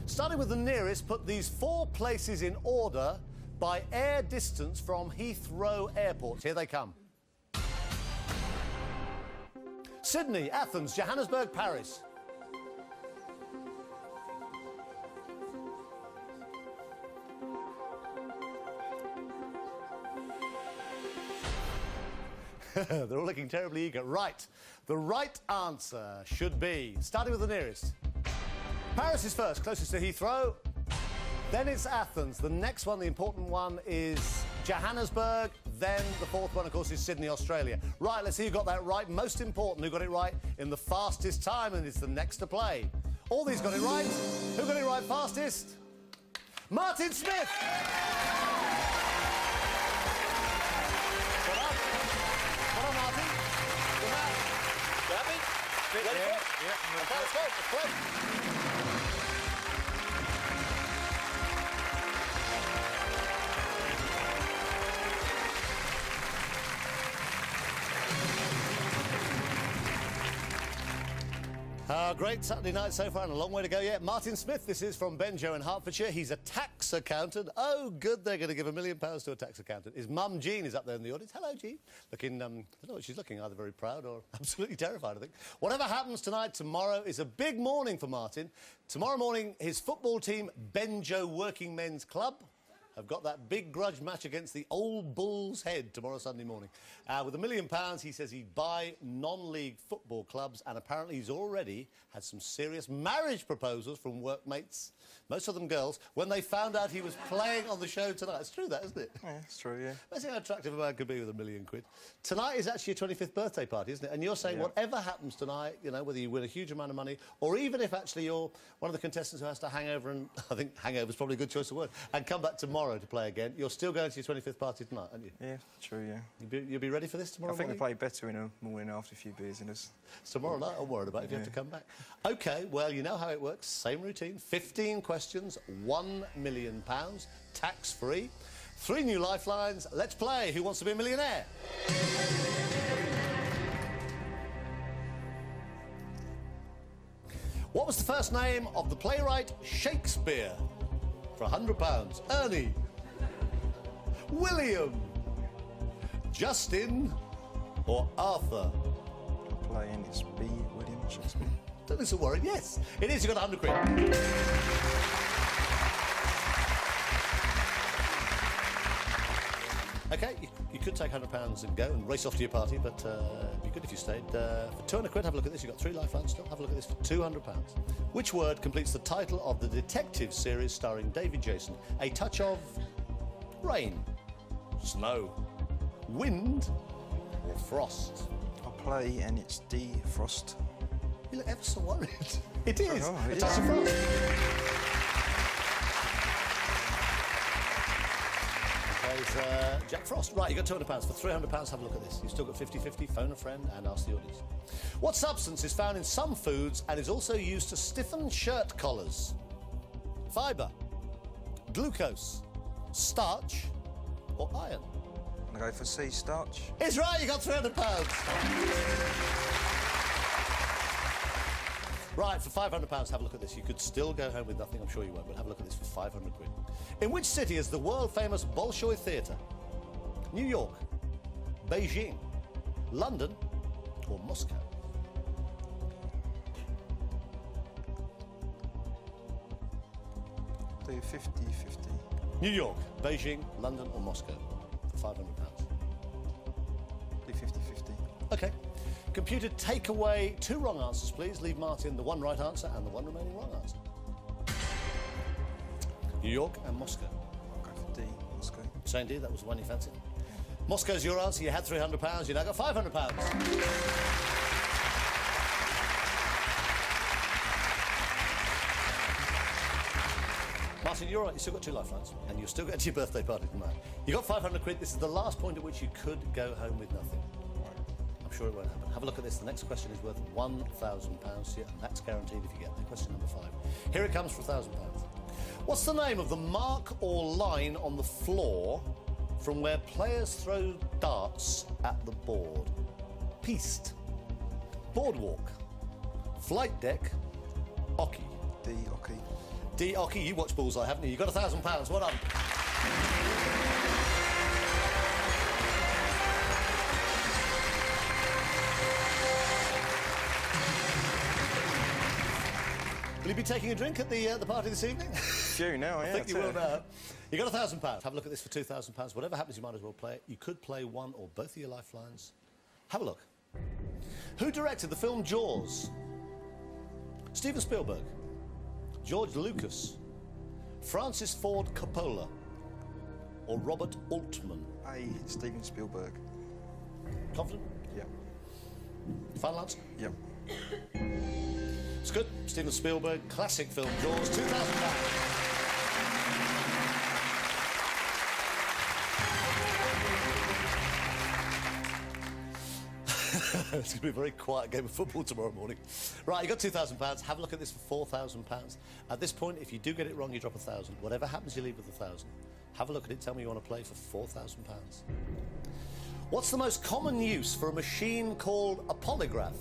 Starting with the nearest, put these 4 places in order by air distance from Heathrow Airport. Here they come. Sydney, Athens, Johannesburg, Paris. They're all looking terribly eager. Right. The right answer should be, starting with the nearest. Paris is first, closest to Heathrow. Then it's Athens. The next one, the important one, is Johannesburg. Then the 4th one, of course, is Sydney, Australia. Right, let's see who got that right. Most important, who got it right in the fastest time, and it's the next to play. All these got it right. Who got it right fastest? Martin Smith! Well done, Martin. Good man. You happy? Ready for it? Yeah. Okay, let's go. Let's play. Great Saturday night so far and a long way to go yet. Martin Smith, this is from Benjo in Hertfordshire. He's a tax accountant. Oh, good, they're going to give £1 million to a tax accountant. His mum, Jean, is up there in the audience. Hello, Jean. Looking, I don't know what she's looking, either very proud or absolutely terrified, I think. Whatever happens tonight, tomorrow is a big morning for Martin. Tomorrow morning, his football team, Benjo Working Men's Club, have got that big grudge match against the Old Bull's Head tomorrow Sunday morning. With £1 million, he says he'd buy non-league football clubs, and apparently he's already had some serious marriage proposals from workmates, most of them girls, when they found out he was playing on the show tonight. It's true, that, isn't it? Yeah, it's true, yeah. Let's see how attractive a man could be with £1 million. Tonight is actually your 25th birthday party, isn't it? And you're saying whatever happens tonight, you know, whether you win a huge amount of money, or even if actually you're one of the contestants who has to hang over, and I think hangover's probably a good choice of word, and come back tomorrow to play again, you're still going to your 25th party tonight, aren't you? Yeah, true, yeah. You'll be ready for this tomorrow morning? I think they play better in the morning after a few beers in us. It's tomorrow night I'm worried about if you have to come back. OK, well, you know how it works. Same routine. 15 questions, £1 million, tax-free. 3 new lifelines. Let's play Who Wants to Be a Millionaire? What was the first name of the playwright Shakespeare? For £100. Ernie. William. Justin. Or Arthur? Playing it's B. William Shakespeare. Don't be so worried. Yes, it is. You've got £100. OK, you could take £100 and go and race off to your party, but it'd be good if you stayed. For £200, have a look at this. You've got 3 lifelines still. Have a look at this for £200. Which word completes the title of the detective series starring David Jason? A touch of rain, snow, wind, or frost? I'll play and it's D. Frost. You look ever so worried. It is. Oh, a touch of frost. Jack Frost. Right, you got £200. For £300, have a look at this. You've still got 50-50, phone a friend and ask the audience. What substance is found in some foods and is also used to stiffen shirt collars? Fibre, glucose, starch or iron? I'm going to go for C. Starch. It's right, you got £300. Right, for £500, have a look at this. You could still go home with nothing, I'm sure you won't, but have a look at this for £500. In which city is the world-famous Bolshoi Theatre? New York, Beijing, London, or Moscow? Do 50-50. New York, Beijing, London, or Moscow for £500. Do 50-50. OK. Computer, take away 2 wrong answers, please. Leave Martin the 1 right answer and the 1 remaining wrong answer. New York and Moscow. I'll go for D. Moscow. Saying D, that was the one you fancied. Moscow's your answer. You had £300. You now got £500. Martin, you're all right. You've still got 2 lifelines, and you'll still get to your birthday party tonight. You got £500. This is the last point at which you could go home with nothing. I'm sure it won't happen. Have a look at this. The next question is worth £1,000 to you, and that's guaranteed if you get it. Question number 5. Here it comes for £1,000. What's the name of the mark or line on the floor from where players throw darts at the board? Piste, boardwalk, flight deck, ocky. D. Ocky. D. Ocky, you watch Bullseye, haven't you? You got £1,000. Well done. Will you be taking a drink at the party this evening? Few now, yeah. I think you will now. You got £1,000. Have a look at this for £2,000. Whatever happens, you might as well play it. You could play one or both of your lifelines. Have a look. Who directed the film Jaws? Steven Spielberg, George Lucas, Francis Ford Coppola, or Robert Altman? A. Steven Spielberg. Confident? Yep. Final answer? Yep. It's good. Steven Spielberg, classic film Jaws, £2,000. It's going to be a very quiet game of football tomorrow morning. Right, you got £2,000. Have a look at this for £4,000. At this point, if you do get it wrong, you drop 1,000. Whatever happens, you leave with 1,000. Have a look at it. Tell me you want to play for £4,000. What's the most common use for a machine called a polygraph?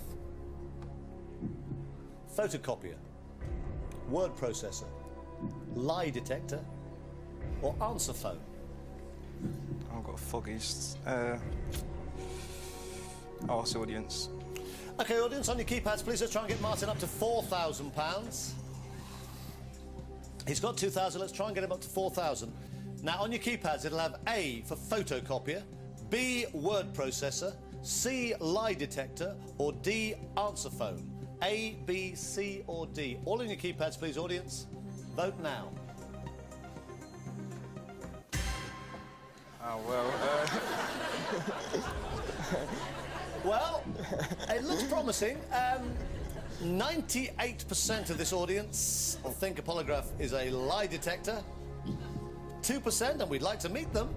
Photocopier, word processor, lie detector, or answer phone? I've got foggies. Arse audience. OK, audience, on your keypads, please let's try and get Martin up to £4,000. He's got 2,000. Let's try and get him up to 4,000. Now, on your keypads, it'll have A for photocopier, B, word processor, C, lie detector, or D, answer phone. A, B, C, or D. All in your keypads, please, audience. Vote now. Oh, well, Well, it looks promising. 98% of this audience think a polygraph is a lie detector. 2%, and we'd like to meet them,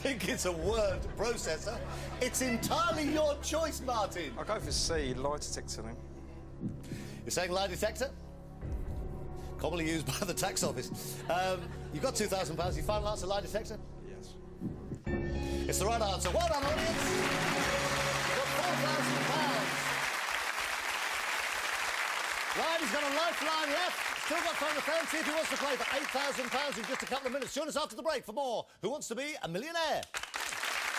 think it's a word processor. It's entirely your choice, Martin. I'll go for C, lie detector then. You're saying lie detector? Commonly used by the tax office. You've got £2,000. Your final answer, lie detector? Yes. It's the right answer. Well done, audience. You've got £4,000. Right, he's got a lifeline left. Still got phone to phone. See if he wants to play for £8,000 in just a couple of minutes. Join us after the break for more Who Wants to Be a Millionaire?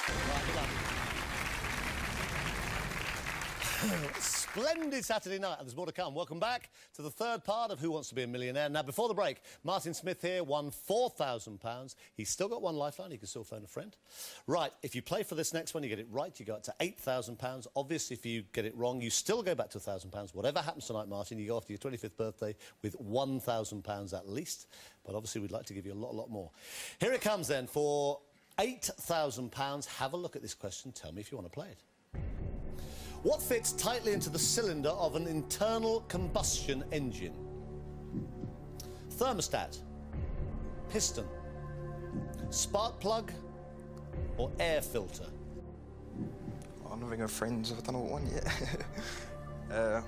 Right, good luck. Splendid Saturday night, and there's more to come. Welcome back to the third part of Who Wants to Be a Millionaire. Now, before the break, Martin Smith here won £4,000. He's still got one lifeline. He can still phone a friend. Right, if you play for this next one, you get it right, you go up to £8,000. Obviously, if you get it wrong, you still go back to £1,000. Whatever happens tonight, Martin, you go after your 25th birthday with £1,000 at least. But obviously, we'd like to give you a lot more. Here it comes, then, for £8,000. Have a look at this question. Tell me if you want to play it. What fits tightly into the cylinder of an internal combustion engine? Thermostat, piston, spark plug, or air filter? I'm not ringing friends. I don't know what one yet.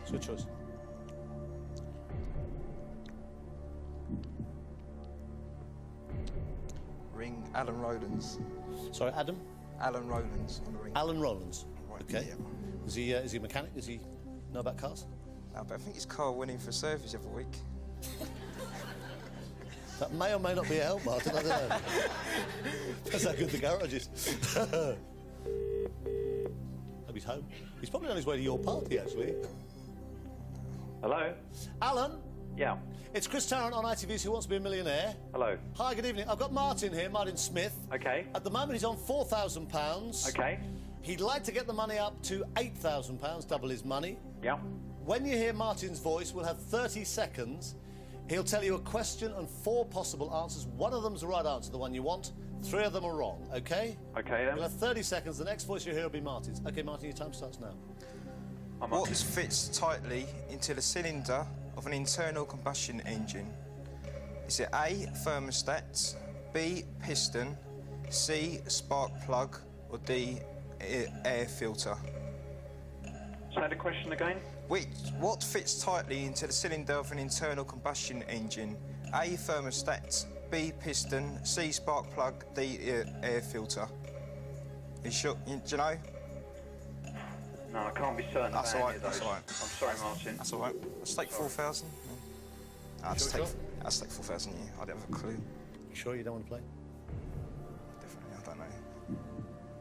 It's your choice. Ring Alan Rowlands. Sorry, Adam? Alan Rowlands on the ring. Alan Rowlands. Right, OK. yeah. Is he a mechanic? Does he know about cars? No, but I think his car went in for service every week. That may or may not be a help, Martin. I don't know. That's how good the garage is. Hope he's home. He's probably on his way to your party, actually. Hello? Alan? Yeah. It's Chris Tarrant on ITV's Who Wants to Be a Millionaire. Hello. Hi, good evening. I've got Martin here, Martin Smith. Okay. At the moment, he's on £4,000. Okay. He'd like to get the money up to £8,000, double his money. Yeah. When you hear Martin's voice, we'll have 30 seconds. He'll tell you a question and 4 possible answers. One of them's the right answer, the one you want. 3 of them are wrong, OK? Okay, then. We'll have 30 seconds. The next voice you'll hear will be Martin's. OK, Martin, your time starts now. What fits tightly into the cylinder of an internal combustion engine? Is it A, thermostat, B, piston, C, spark plug, or D, air filter? Say the question again. What fits tightly into the cylinder of an internal combustion engine? A, thermostat, B, piston, C, spark plug, D, air filter. Do you know? No, I can't be certain That's about all any right, of those. that's all right. I'm sorry, Martin. That's all right. Let's take 4,000. Sure. Let's take 4,000, yeah. I don't have a clue. You sure you don't want to play? Definitely, I don't know.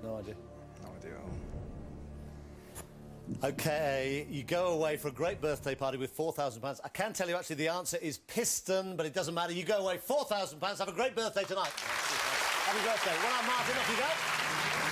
No idea. No idea at all. OK, you go away for a great birthday party with £4,000. I can tell you, actually, the answer is piston, but it doesn't matter. You go away £4,000. Have a great birthday tonight. Happy birthday. Well done, Martin. Off you go.